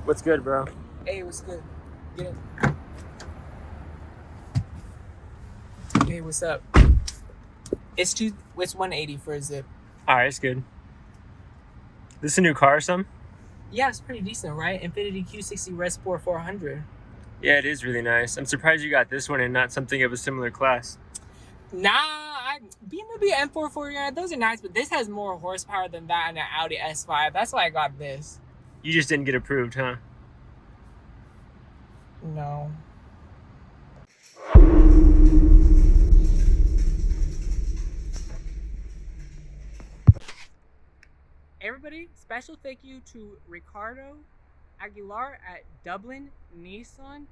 What's good, bro? Hey, what's good? Get in. Hey, what's up? It's 180 for a zip. All right, it's good. This a new car or something? Yeah, it's pretty decent, right? Infiniti Q60 Red Sport 400. Yeah, it is really nice. I'm surprised you got this one and not something of a similar class. BMW M440, those are nice, but this has more horsepower than that and an Audi S5. That's why I got this. You just didn't get approved, huh? No. Everybody, special thank you to Ricardo Aguilar at Dublin Nissan.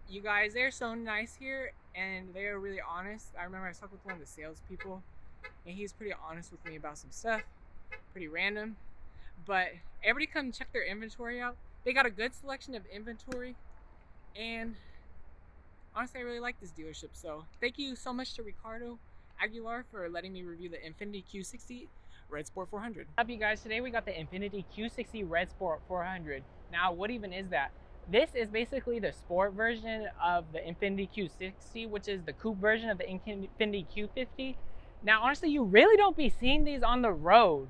You guys, they're so nice here and they're really honest. I remember I talked with one of the salespeople and he's pretty honest with me about some stuff, pretty random. But everybody come check their inventory out. They got a good selection of inventory and honestly I really like this dealership. So thank you so much to Ricardo Aguilar for letting me review the Infiniti Q60 Red Sport 400. What's up, you guys? Today we got the Infiniti Q60 Red Sport 400. Now, what even is that? This is basically the sport version of the Infiniti Q60, which is the coupe version of the Infiniti Q50. Now, honestly, you really don't be seeing these on the road.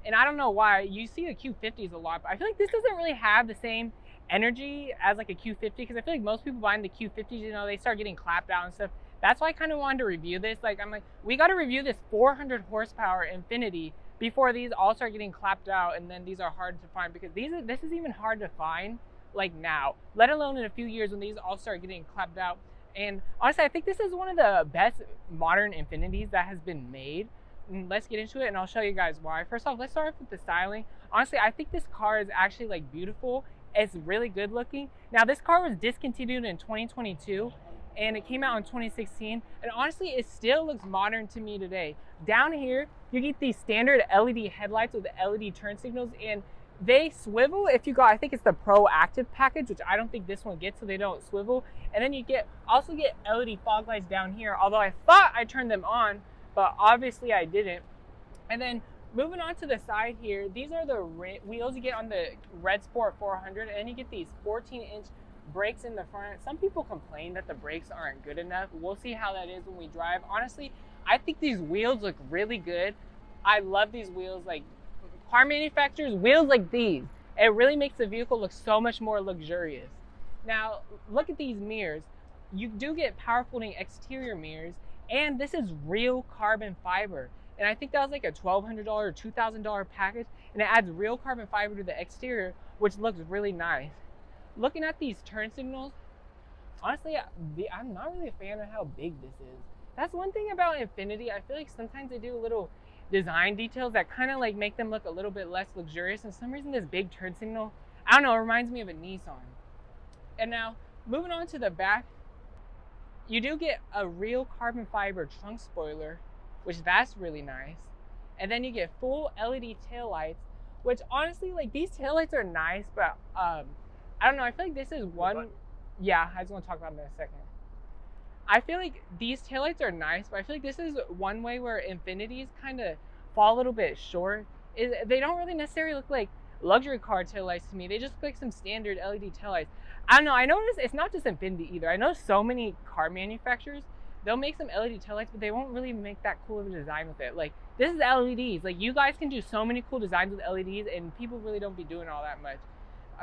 And I don't know why. You see the Q50s a lot, but I feel like this doesn't really have the same energy as like a Q50, because I feel like most people buying the Q50s, you know, they start getting clapped out and stuff. That's why I kind of wanted to review this. I'm like, we got to review this 400 horsepower Infiniti before these all start getting clapped out, and then these are hard to find, because this is even hard to find like now, let alone in a few years when these all start getting clapped out. And honestly, I think this is one of the best modern Infinitis that has been made. And let's get into it and I'll show you guys why. First off, let's start off with the styling. Honestly, I think this car is actually like beautiful. It's really good looking. Now, this car was discontinued in 2022 and it came out in 2016, and honestly it still looks modern to me today. Down here you get these standard LED headlights with the LED turn signals, and they swivel if you got, I think it's the Pro Active package, which I don't think this one gets, so they don't swivel. And then you also get LED fog lights down here, although I thought I turned them on, but obviously I didn't. And then moving on to the side here, these are the wheels you get on the Red Sport 400, and then you get these 14-inch brakes in the front. Some people complain that the brakes aren't good enough. We'll see how that is when we drive. Honestly, I think these wheels look really good. I love these wheels. Like, car manufacturers, wheels like these, it really makes the vehicle look so much more luxurious. Now, look at these mirrors. You do get power folding exterior mirrors, and this is real carbon fiber. And I think that was like a $1,200 or $2,000 package, and it adds real carbon fiber to the exterior, which looks really nice. Looking at these turn signals, honestly, I'm not really a fan of how big this is. That's one thing about Infiniti. I feel like sometimes they do little design details that kind of like make them look a little bit less luxurious. And for some reason, this big turn signal, I don't know, it reminds me of a Nissan. And now, moving on to the back, you do get a real carbon fiber trunk spoiler, which that's really nice. And then you get full LED taillights, which honestly, like, these taillights are nice, but I don't know, I feel like this is one, yeah, I just want to talk about them in a second. I feel like these taillights are nice, but I feel like this is one way where Infinitis kind of fall a little bit short. They don't really necessarily look like luxury car taillights to me. They just look like some standard LED taillights. I don't know, I noticed it's not just Infiniti either. I know so many car manufacturers, they'll make some LED taillights, but they won't really make that cool of a design with it. Like, this is LEDs. Like, you guys can do so many cool designs with LEDs, and people really don't be doing all that much.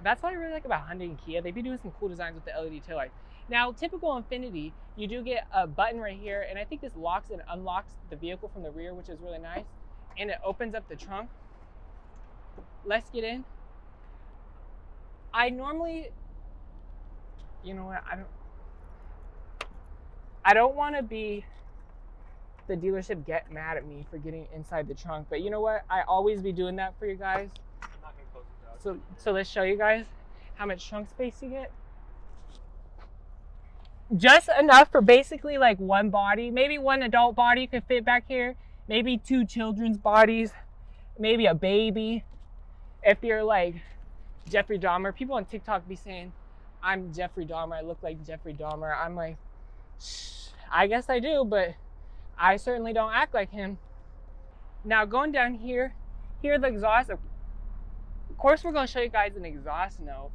That's what I really like about Hyundai and Kia. They be doing some cool designs with the LED taillights. Now, typical Infiniti, you do get a button right here, and I think this locks and unlocks the vehicle from the rear, which is really nice. And it opens up the trunk. Let's get in. I normally, you know what, I don't want to be the dealership get mad at me for getting inside the trunk, but you know what, I always be doing that for you guys. I'm not gonna close it out. So let's show you guys how much trunk space you get. Just enough for basically like one body. Maybe one adult body could fit back here. Maybe two children's bodies. Maybe a baby. If you're like Jeffrey Dahmer. People on TikTok be saying, I'm Jeffrey Dahmer. I look like Jeffrey Dahmer. I'm like, I guess I do, but I certainly don't act like him. Now, going down here, the exhaust. Of course, we're going to show you guys an exhaust note.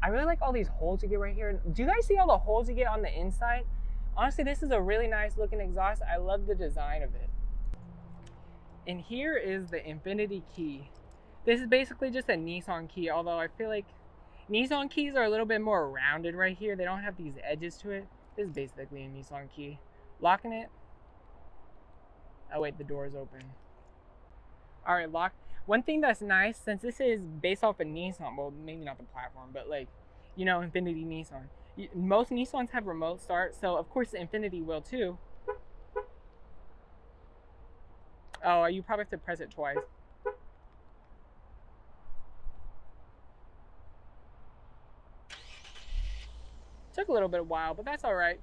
I really like all these holes you get right here. Do you guys see all the holes you get on the inside? Honestly, this is a really nice looking exhaust. I love the design of it. And here is the Infiniti key. This is basically just a Nissan key, although I feel like Nissan keys are a little bit more rounded right here. They don't have these edges to it. This is basically a Nissan key. Locking it. Oh wait, the door is open. All right, lock. One thing that's nice, since this is based off of Nissan, well, maybe not the platform, but like, you know, Infiniti Nissan. Most Nissans have remote start, so of course the Infiniti will too. Oh, you probably have to press it twice. Took a little bit of a while, but that's all right.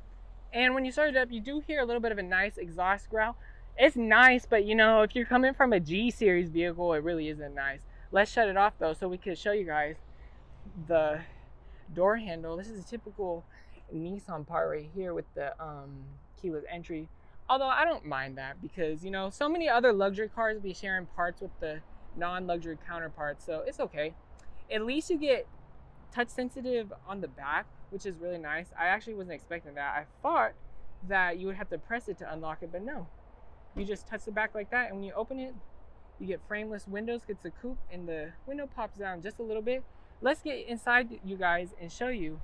And when you start it up, you do hear a little bit of a nice exhaust growl. It's nice, but you know, if you're coming from a G series vehicle, it really isn't nice. Let's shut it off though, so we can show you guys the door handle. This is a typical Nissan part right here with the keyless entry. Although I don't mind that because, you know, so many other luxury cars be sharing parts with the non-luxury counterparts, so it's okay. At least you get touch sensitive on the back, which is really nice. I actually wasn't expecting that. I thought that you would have to press it to unlock it, but no. You just touch the back like that, and when you open it, you get frameless windows. It's a coupe, and the window pops down just a little bit. Let's get inside, you guys, and show you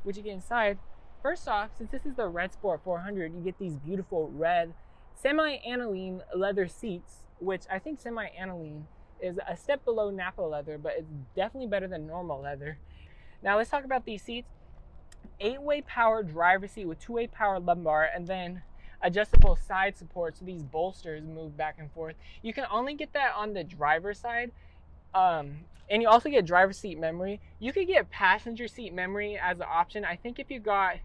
what you get inside. First off, since this is the Red Sport 400, you get these beautiful red semi-aniline leather seats, which I think semi-aniline is a step below Napa leather, but it's definitely better than normal leather. Now let's talk about these seats. 8-way power driver's seat with 2-way power lumbar, and then adjustable side support, so these bolsters move back and forth. You can only get that on the driver's side. And you also get driver's seat memory. You could get passenger seat memory as an option. I think if you got,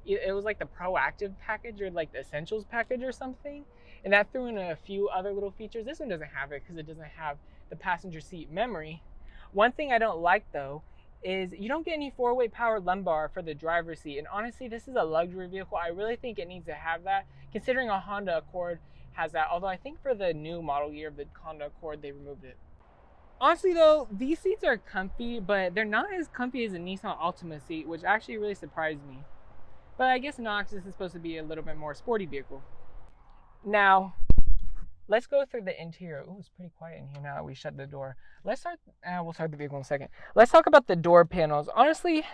it was like the proactive package or like the essentials package or something, and that threw in a few other little features. This one doesn't have it because it doesn't have the passenger seat memory. One thing I don't like though is you don't get any 4-way power lumbar for the driver's seat. And honestly, this is a luxury vehicle. I really think it needs to have that, considering a Honda Accord has that. Although I think for the new model year of the Honda Accord, they removed it. Honestly though, these seats are comfy, but they're not as comfy as a Nissan Altima seat, which actually really surprised me. But I guess not, because this is supposed to be a little bit more sporty vehicle. Now, let's go through the interior. Ooh, it's pretty quiet in here now that we shut the door. Let's start, we'll start the vehicle in a second. Let's talk about the door panels. Honestly,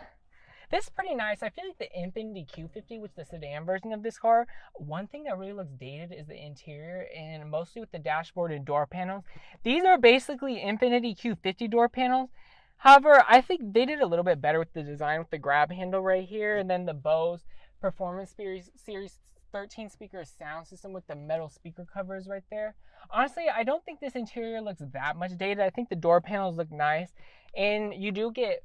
this is pretty nice. I feel like the Infiniti Q50, which is the sedan version of this car, one thing that really looks dated is the interior, and mostly with the dashboard and door panels. These are basically Infiniti Q50 door panels. However, I think they did a little bit better with the design with the grab handle right here, and then the Bose Performance Series 13 speaker sound system with the metal speaker covers right there. Honestly, I don't think this interior looks that much dated. I think the door panels look nice, and you do get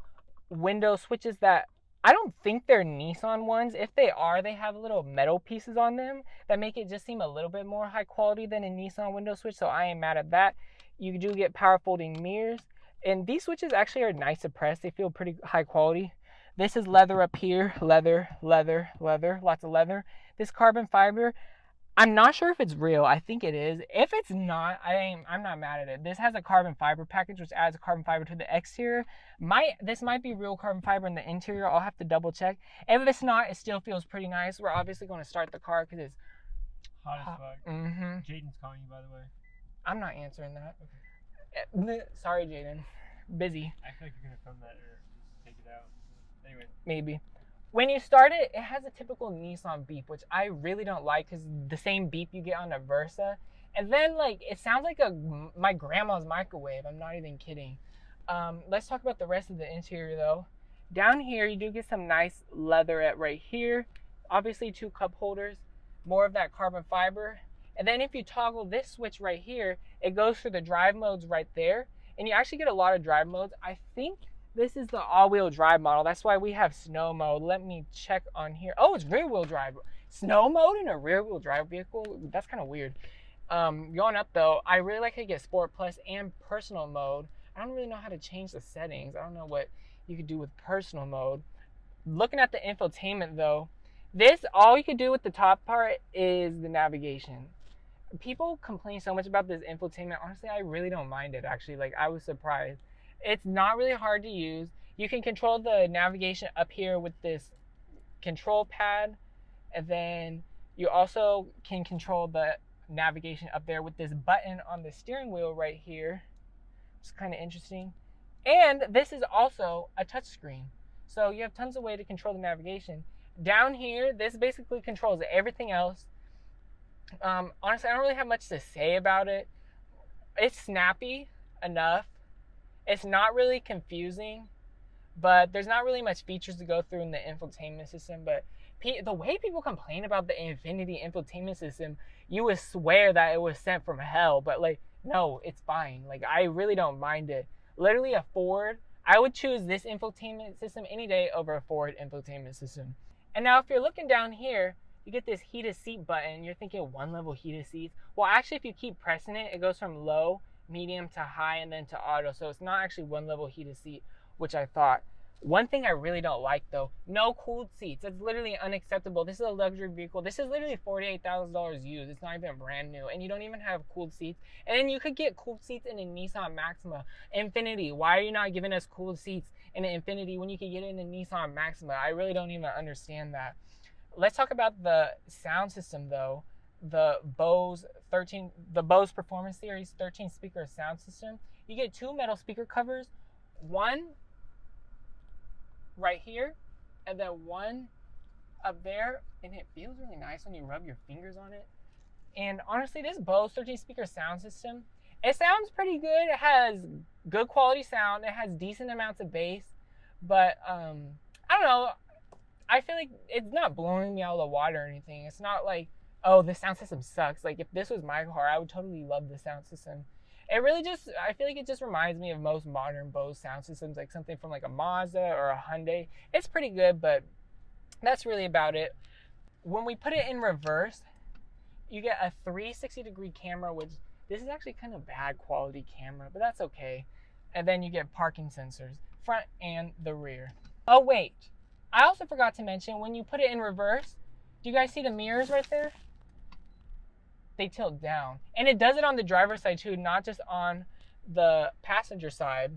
window switches that I don't think they're Nissan ones. If they are, they have little metal pieces on them that make it just seem a little bit more high quality than a Nissan window switch, so I ain't mad at that. You do get power folding mirrors, and these switches actually are nice to press. They feel pretty high quality. This is leather up here, leather, leather, leather, lots of leather. This carbon fiber, I'm not sure if it's real. I think it is. If it's not, I'm not mad at it. This has a carbon fiber package, which adds a carbon fiber to the exterior. This might be real carbon fiber in the interior. I'll have to double check. If it's not, it still feels pretty nice. We're obviously going to start the car because it's hot as fuck. Mm-hmm. Jaden's calling you, by the way. I'm not answering that. Okay. Sorry, Jaden. Busy. I feel like you're gonna film that or just take it out. Anyway. Maybe. When you start it, it has a typical Nissan beep, which I really don't like because the same beep you get on a Versa. And then, like, it sounds like my grandma's microwave. I'm not even kidding. Let's talk about the rest of the interior, though. Down here, you do get some nice leatherette right here. Obviously, 2 cup holders. More of that carbon fiber. And then if you toggle this switch right here, it goes through the drive modes right there. And you actually get a lot of drive modes. I think this is the all-wheel drive model. That's why we have snow mode. Let me check on here. Oh, it's rear-wheel drive. Snow mode in a rear-wheel drive vehicle? That's kind of weird. Going up, though, I really like how you get Sport Plus and Personal mode. I don't really know how to change the settings. I don't know what you could do with Personal mode. Looking at the infotainment, though, This, all you could do with the top part is the navigation. People complain so much about this infotainment. Honestly, I really don't mind it, actually. Like, I was surprised. It's not really hard to use. You can control the navigation up here with this control pad, and then you also can control the navigation up there with this button on the steering wheel right here. It's kind of interesting. And this is also a touchscreen. So you have tons of way to control the navigation. Down here, this basically controls everything else. Honestly, I don't really have much to say about it. It's snappy enough. It's not really confusing, but there's not really much features to go through in the infotainment system. But the way people complain about the Infiniti infotainment system, you would swear that it was sent from hell. But like, no, it's fine. Like, I really don't mind it. Literally a Ford, I would choose this infotainment system any day over a Ford infotainment system. And now if you're looking down here, you get this heated seat button. You're thinking one level heated seats. Well, actually, if you keep pressing it, it goes from low, medium to high, and then to auto. So it's not actually one level heated seat, which I thought. One thing I really don't like, though, no cooled seats. It's literally unacceptable. This is a luxury vehicle. This is literally $48,000 used. It's not even brand new, and you don't even have cooled seats. And then you could get cooled seats in a Nissan Maxima. Infiniti, why are you not giving us cooled seats in an Infiniti when you could get it in a Nissan Maxima? I really don't even understand that. Let's talk about the sound system, though. The Bose Performance Series 13 speaker sound system. You get two metal speaker covers, one right here, and then one up there, and it feels really nice when you rub your fingers on it. And honestly, this Bose 13 speaker sound system, it sounds pretty good. It has good quality sound. It has decent amounts of bass, but I don't know. I feel like it's not blowing me out of the water or anything. It's not like, oh, this sound system sucks. Like, if this was my car, I would totally love the sound system. It really just, I feel like it just reminds me of most modern Bose sound systems, like something from like a Mazda or a Hyundai. It's pretty good, but that's really about it. When we put it in reverse, you get a 360-degree camera, which this is actually kind of bad quality camera, but that's okay. And then you get parking sensors, front and the rear. Oh, wait. I also forgot to mention, when you put it in reverse, do you guys see the mirrors right there? They tilt down. And it does it on the driver's side too, not just on the passenger side.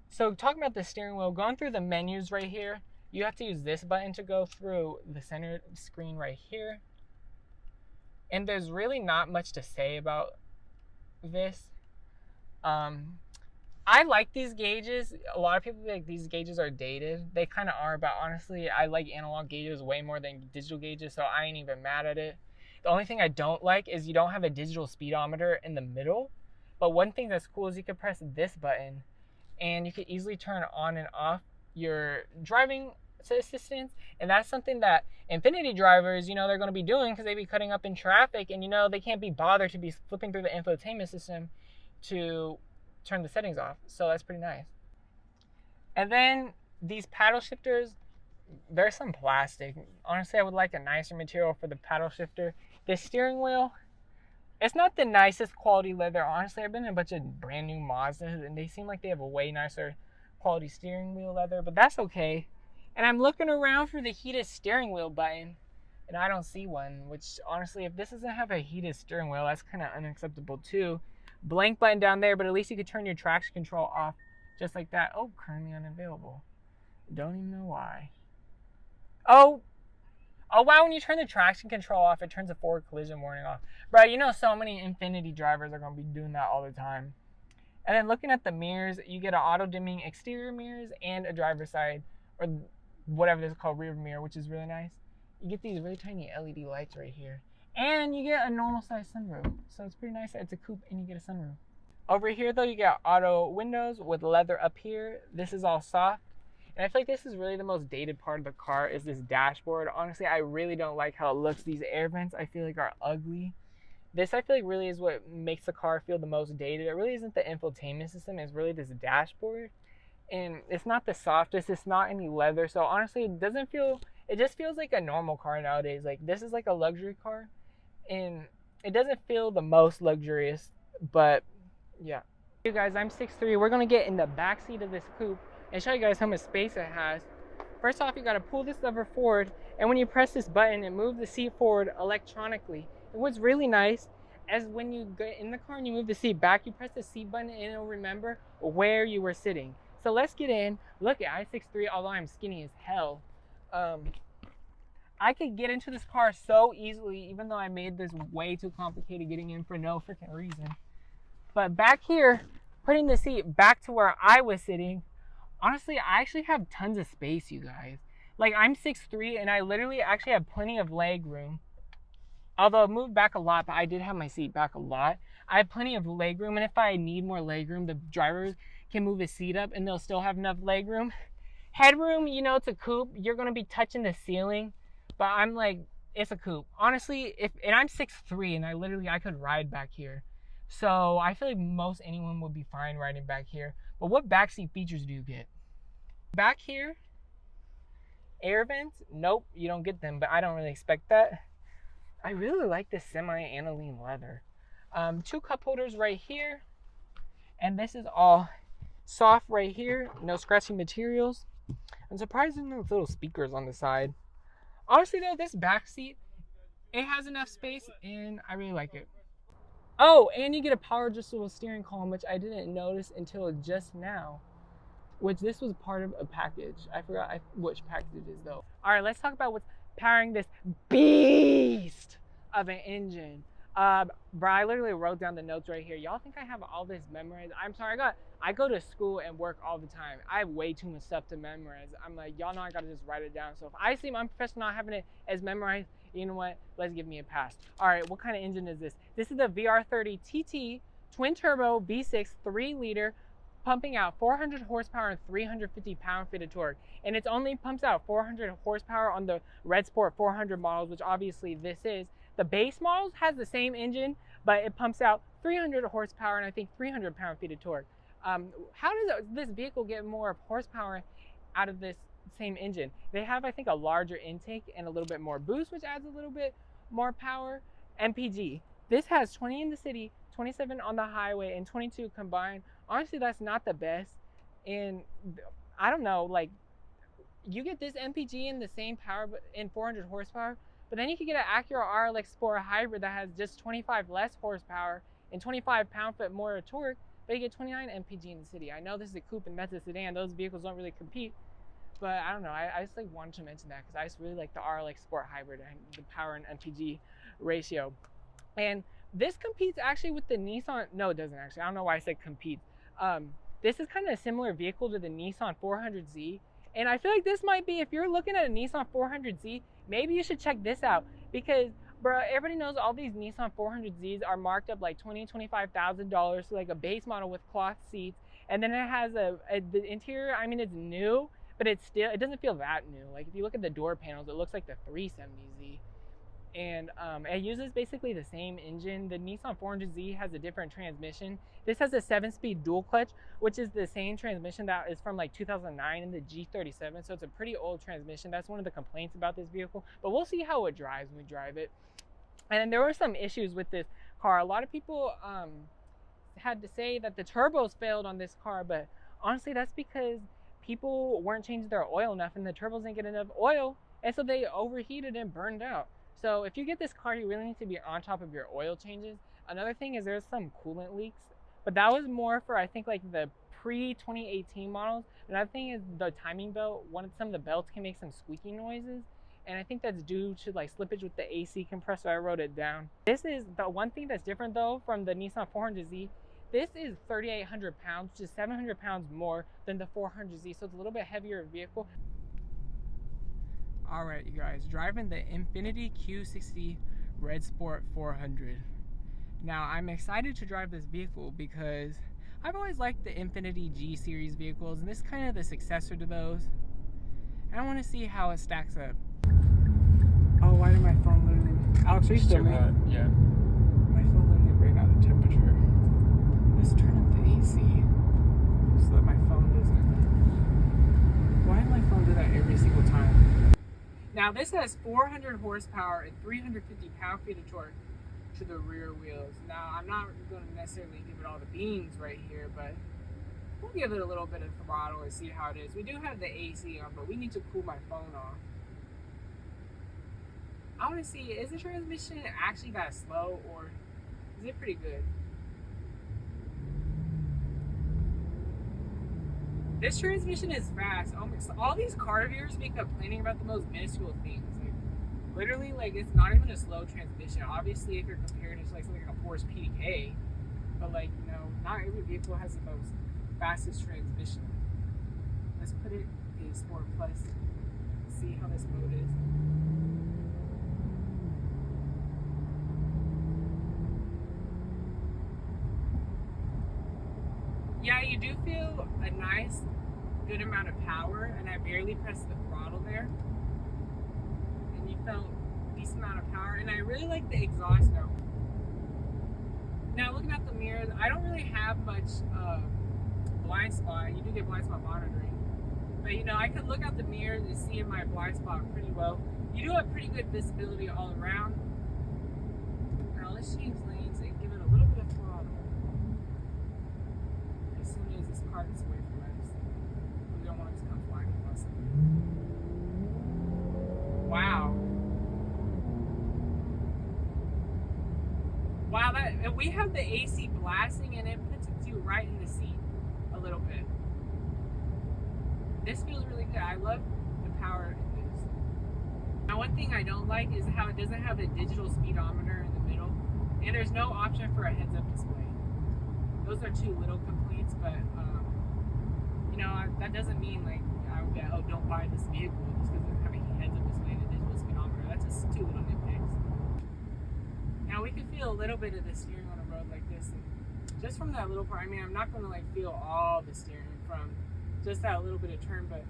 So talking about the steering wheel, going through the menus right here, you have to use this button to go through the center screen right here. And there's really not much to say about this. I like these gauges. A lot of people feel like these gauges are dated. They kind of are, but honestly, I like analog gauges way more than digital gauges, so I ain't even mad at it. The only thing I don't like is you don't have a digital speedometer in the middle. But one thing that's cool is you can press this button, and you can easily turn on and off your driving assistance. And that's something that Infiniti drivers, they're going to be doing because they be cutting up in traffic, and they can't be bothered to be flipping through the infotainment system to turn the settings off. So that's pretty nice. And then these paddle shifters, there's some plastic. Honestly, I would like a nicer material for the paddle shifter. The steering wheel, it's not the nicest quality leather. Honestly, I've been in a bunch of brand new Mazdas, and they seem like they have a way nicer quality steering wheel leather, but that's okay. And I'm looking around for the heated steering wheel button, and I don't see one, which honestly, if this doesn't have a heated steering wheel, that's kind of unacceptable too. Blank button down there, but at least you could turn your traction control off just like that. Oh, currently unavailable. Don't even know why. Oh wow, when you turn the traction control off, it turns a forward collision warning off. Bro, so many Infiniti drivers are going to be doing that all the time. And then looking at the mirrors, you get an auto dimming exterior mirrors and a driver's side, or whatever this is called, rear mirror, which is really nice. You get these really tiny LED lights right here. And you get a normal size sunroof. So it's pretty nice that it's a coupe and you get a sunroof. Over here though, you got auto windows with leather up here. This is all soft. And I feel like this is really the most dated part of the car is this dashboard. Honestly, I really don't like how it looks. These air vents I feel like are ugly. This I feel like really is what makes the car feel the most dated. It really isn't the infotainment system, it's really this dashboard. And it's not the softest, it's not any leather. So honestly, it just feels like a normal car nowadays. Like, this is like a luxury car. And it doesn't feel the most luxurious, but yeah. You guys, I'm 6'3". We're gonna get in the back seat of this coupe and show you guys how much space it has. First off, you gotta pull this lever forward, and when you press this button, it moves the seat forward electronically. And what's really nice is when you get in the car and you move the seat back, you press the seat button and it'll remember where you were sitting. So let's get in. Look at I-63, although I'm skinny as hell. I could get into this car so easily, even though I made this way too complicated getting in for no freaking reason. But back here, putting the seat back to where I was sitting, honestly, I actually have tons of space, you guys. Like, I'm 6'3", and I literally actually have plenty of leg room. Although I moved back a lot, but I did have my seat back a lot. I have plenty of leg room, and if I need more leg room, the driver can move his seat up, and they'll still have enough leg room. Headroom, you know, it's a coupe. You're going to be touching the ceiling, but I'm like, it's a coupe. Honestly, and I'm 6'3", and I could ride back here. So I feel like most anyone would be fine riding back here. But what backseat features do you get? Back here, air vents, nope, you don't get them, but I don't really expect that. I really like this semi-aniline leather. 2 cup holders right here, and this is all soft right here, no scratchy materials. I'm surprised there's no little speakers on the side. Honestly though, this back seat, it has enough space and I really like it. Oh, and you get a power adjustable steering column, which I didn't notice until just now. Which this was part of a package. I forgot which package it is though. All right, let's talk about what's powering this beast of an engine. Bro, I literally wrote down the notes right here. Y'all think I have all this memorized? I'm sorry, I go to school and work all the time. I have way too much stuff to memorize. I'm like, y'all know I gotta just write it down. So if I seem unprofessional not having it as memorized, you know what? Let's give me a pass. All right, what kind of engine is this? This is the VR30 TT twin turbo V6 3-liter, pumping out 400 horsepower and 350 pound-feet of torque. And it only pumps out 400 horsepower on the Red Sport 400 models, which obviously this is. The base models has the same engine, but it pumps out 300 horsepower and I think 300 pound-feet of torque. How does this vehicle get more horsepower out of this same engine? They have, I think, a larger intake and a little bit more boost, which adds a little bit more power. MPG. This has 20 in the city, 27 on the highway, and 22 combined. Honestly, that's not the best. And I don't know, like, you get this MPG in the same power in 400 horsepower, but then you can get an Acura RLX Sport Hybrid that has just 25 less horsepower and 25 pound-foot more torque, but you get 29 MPG in the city. I know this is a coupe and that's a sedan. Those vehicles don't really compete, but I don't know. I just like wanted to mention that because I just really like the RLX Sport Hybrid and the power and MPG ratio. And this competes actually with the Nissan. No, it doesn't actually. I don't know why I said competes. This is kind of a similar vehicle to the Nissan 400Z. And I feel like this might be, if you're looking at a Nissan 400Z, maybe you should check this out because, bro, everybody knows all these Nissan 400Zs are marked up like $20,000, $25,000 to like a base model with cloth seats. And then it has the interior, I mean, it's new, but it doesn't feel that new. Like if you look at the door panels, it looks like the 370Z. And it uses basically the same engine. The Nissan 400Z has a different transmission. This has a 7-speed dual clutch, which is the same transmission that is from like 2009 in the G37. So it's a pretty old transmission. That's one of the complaints about this vehicle, but we'll see how it drives when we drive it. And then there were some issues with this car. A lot of people had to say that the turbos failed on this car, but honestly, that's because people weren't changing their oil enough and the turbos didn't get enough oil. And so they overheated and burned out. So if you get this car, you really need to be on top of your oil changes. Another thing is there's some coolant leaks, but that was more for, I think, like the pre-2018 models. Another thing is the timing belt. Some of the belts can make some squeaky noises, and I think that's due to like slippage with the AC compressor. I wrote it down. This is the one thing that's different though from the Nissan 400Z. This is 3,800 pounds, which is 700 pounds more than the 400Z, so it's a little bit heavier vehicle. All right, you guys, driving the Infiniti Q60 Red Sport 400. Now, I'm excited to drive this vehicle because I've always liked the Infiniti G series vehicles, and this is kind of the successor to those. And I want to see how it stacks up. Oh, why did my phone literally... Alex, are you still there? Yeah. My phone literally ran out of temperature. Let's turn up the AC so that my phone doesn't... Why did my phone do that every single time? Now this has 400 horsepower and 350 pound-feet of torque to the rear wheels. Now I'm not going to necessarily give it all the beans right here, but We'll give it a little bit of throttle and see how it is. We do have the AC on, but we need to cool my phone off. I want to see, is the transmission actually that slow, or is it pretty good? This transmission is fast. Almost all these car reviewers be complaining about the most minuscule things. Like, literally, like, it's not even a slow transmission. Obviously, if you're comparing it to like something like a Porsche PDK, but like, you know, not every vehicle has the most fastest transmission. Let's put it in Sport Plus. See how this mode is. Yeah, you do feel a nice, good amount of power, and I barely pressed the throttle there. And you felt a decent amount of power, and I really like the exhaust note. Now, looking at the mirrors, I don't really have much blind spot. You do get blind spot monitoring. But, you know, I can look out the mirrors and see in my blind spot pretty well. You do have pretty good visibility all around. Now, let's change lanes and give it a little bit of throttle. As soon as this car gets away from us, we don't want it to come flying across the mirror. Wow. Wow, that we have the AC blasting and it puts you right in the seat a little bit. This feels really good. I love the power in this. Now, one thing I don't like is how it doesn't have a digital speedometer in the middle, and there's no option for a heads-up display. Those are two little complaints, but you know, that doesn't mean like I would get, oh, don't buy this vehicle just because it doesn't have a heads-up display and a digital speedometer. That's just two little nitpicks. Now we can feel a little bit of the steering on a road like this, and just from that little part. I mean, I'm not going to like feel all the steering from just that little bit of turn, but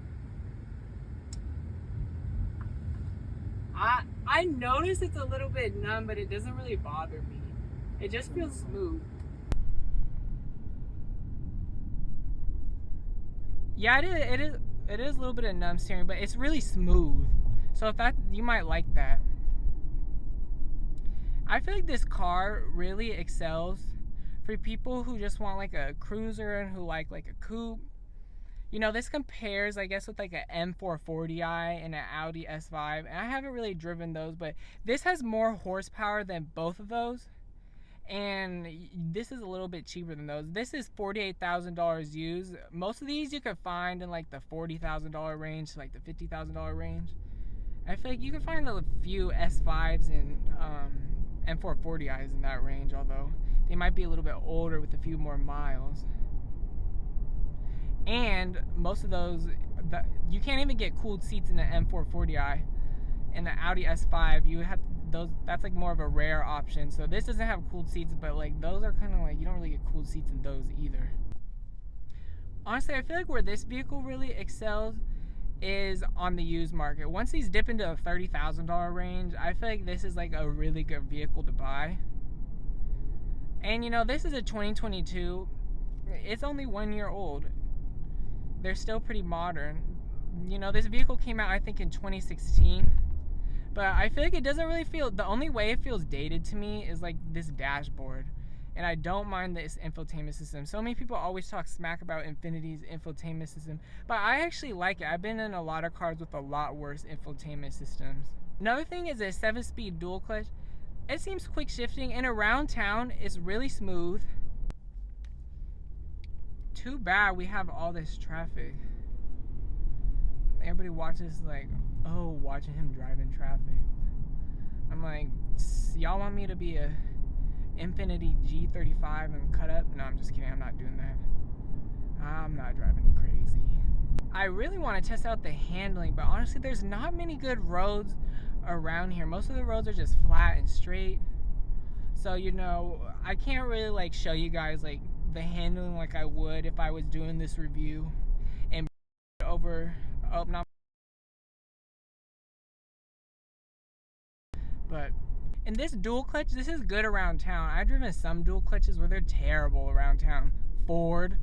I notice it's a little bit numb, but it doesn't really bother me. It just feels smooth. Yeah, it is a little bit of numb steering, but it's really smooth. So if that, you might like that. I feel like this car really excels for people who just want like a cruiser and who like a coupe. You know, this compares, I guess, with like an M440i and an Audi S5. And I haven't really driven those, but this has more horsepower than both of those. And this is a little bit cheaper than those. This is $48,000 used. Most of these you could find in like the $40,000 range to like the $50,000 range. I feel like you can find a few S5s and M440i's in that range, although they might be a little bit older with a few more miles. And most of those, you can't even get cooled seats in the M440i. In the Audi S5, you have those. That's like more of a rare option. So this doesn't have cooled seats, but like those are kind of like, you don't really get cooled seats in those either. Honestly, I feel like where this vehicle really excels is on the used market. Once these dip into the $30,000 range, I feel like this is like a really good vehicle to buy. And you know, this is a 2022. It's only 1 year old. They're still pretty modern. You know, this vehicle came out, I think, in 2016. But I feel like it doesn't really feel, the only way it feels dated to me is like this dashboard. And I don't mind this infotainment system. So many people always talk smack about Infiniti's infotainment system, but I actually like it. I've been in a lot of cars with a lot worse infotainment systems. Another thing is a 7-speed dual clutch. It seems quick shifting, and around town it's really smooth. Too bad we have all this traffic. Everybody watches like, oh, watching him drive in traffic. I'm like, y'all want me to be a Infiniti G35 and cut up? No, I'm just kidding. I'm not doing that. I'm not driving crazy. I really want to test out the handling, but honestly, there's not many good roads around here. Most of the roads are just flat and straight. So, you know, I can't really like show you guys like the handling like I would if I was doing this review and over. Oh, not. But in this dual clutch, this is good around town. I've driven some dual clutches where they're terrible around town. Ford.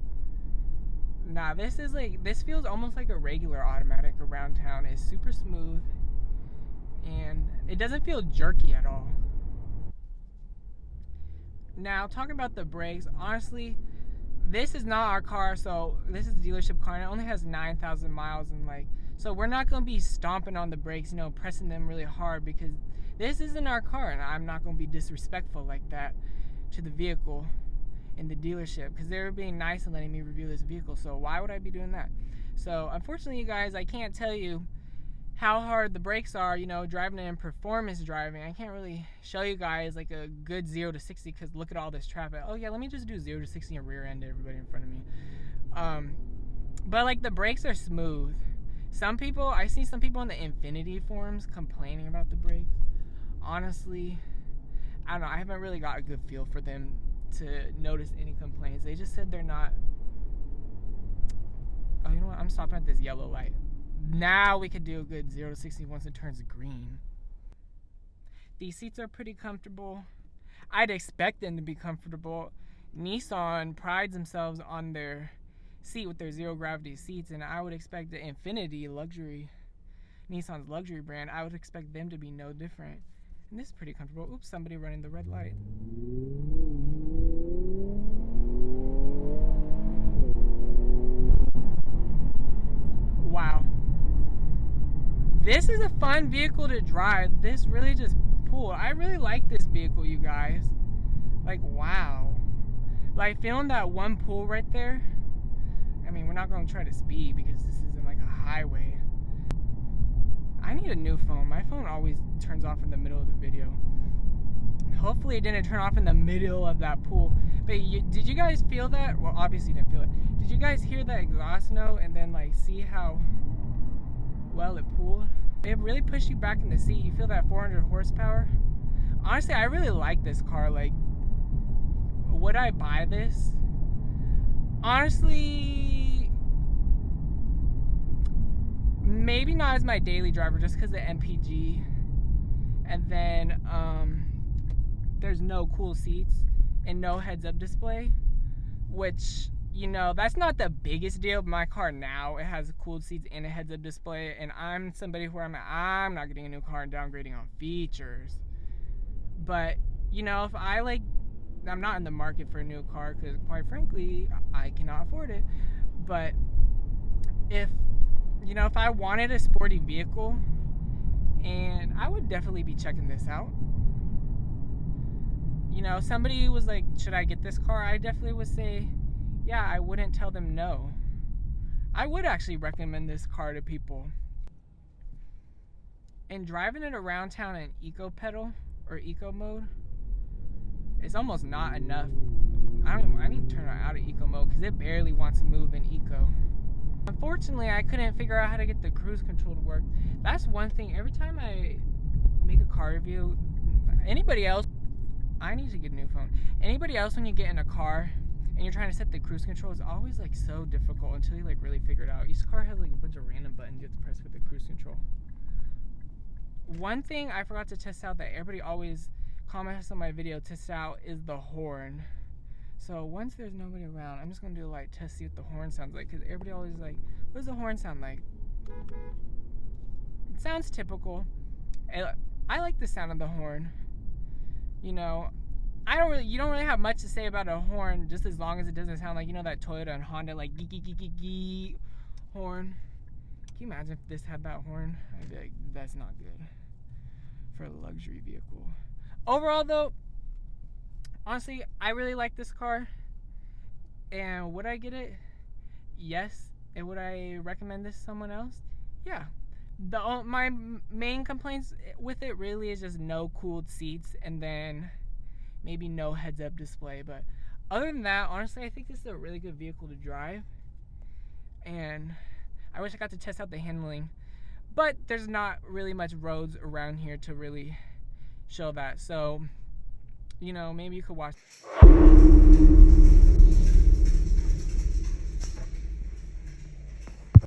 Nah, this is like, this feels almost like a regular automatic around town. It's super smooth and it doesn't feel jerky at all. Now, talking about the brakes, honestly, this is not our car, so this is the dealership car, and it only has 9,000 miles, and like, so we're not gonna be stomping on the brakes, you know, pressing them really hard, because this isn't our car, and I'm not gonna be disrespectful like that to the vehicle in the dealership, because they were being nice and letting me review this vehicle. So why would I be doing that? So unfortunately, you guys, I can't tell you how hard the brakes are, you know, driving it in performance driving. I can't really show you guys like a good 0 to 60 because look at all this traffic. Oh yeah, let me just do 0 to 60 and rear end everybody in front of me. But like the brakes are smooth. Some people, I see some people on the Infiniti forums complaining about the brakes. Honestly, I don't know, I haven't really got a good feel for them to notice any complaints. They just said they're not. Oh, you know what? I'm stopping at this yellow light. Now we could do a good 0 to 60 once it turns green. These seats are pretty comfortable. I'd expect them to be comfortable. Nissan prides themselves on their seat with their zero gravity seats, and I would expect the Infiniti luxury, Nissan's luxury brand, I would expect them to be no different. And this is pretty comfortable. Oops, somebody running the red light. Wow. This is a fun vehicle to drive. This really just pulled. I really like this vehicle, you guys. Like, wow. Like, feeling that one pull right there. I mean, we're not going to try to speed because this isn't like a highway. I need a new phone. My phone always turns off in the middle of the video. Hopefully it didn't turn off in the middle of that pull. But did you guys feel that? Well, obviously you didn't feel it. Did you guys hear that exhaust note and then like see how well it pulled? It really pushed you back in the seat. You feel that 400 horsepower. Honestly, I really like this car. Like, would I buy this? Honestly, maybe not as my daily driver just because of the MPG. And then there's no cool seats and no heads-up display, which, you know, that's not the biggest deal. My car now, it has cooled seats and a heads-up display, and I'm somebody where I'm not getting a new car and downgrading on features. But, you know, if I'm not in the market for a new car because, quite frankly, I cannot afford it. But if, you know, if I wanted a sporty vehicle, and I would definitely be checking this out. You know, somebody was like, should I get this car? I definitely would say, yeah, I wouldn't tell them no. I would actually recommend this car to people. And driving it around town in eco pedal or eco mode is almost not enough. I need to turn it out of eco mode because it barely wants to move in eco. Unfortunately, I couldn't figure out how to get the cruise control to work. That's one thing. Every time I make a car review, anybody else, I need to get a new phone. Anybody else, when you get in a car and you're trying to set the cruise control, it's always like so difficult until you like really figure it out. Each car has like a bunch of random buttons you have to press with the cruise control. One thing I forgot to test out that everybody always comments on my video tests out is the horn. So once there's nobody around, I'm just gonna do a light test, see what the horn sounds like, because everybody always like, what does the horn sound like? It sounds typical. I like the sound of the horn. You know, you don't really have much to say about a horn, just as long as it doesn't sound like, you know, that Toyota and Honda like gee gee gee gee gee horn. Can you imagine if this had that horn? I'd be like, that's not good for a luxury vehicle. Overall though, honestly, I really like this car. And would I get it? Yes. And would I recommend this to someone else? Yeah. My main complaints with it really is just no cooled seats and then maybe no heads-up display. But other than that, honestly, I think this is a really good vehicle to drive. And I wish I got to test out the handling. But there's not really much roads around here to really show that. So, you know, maybe you could watch.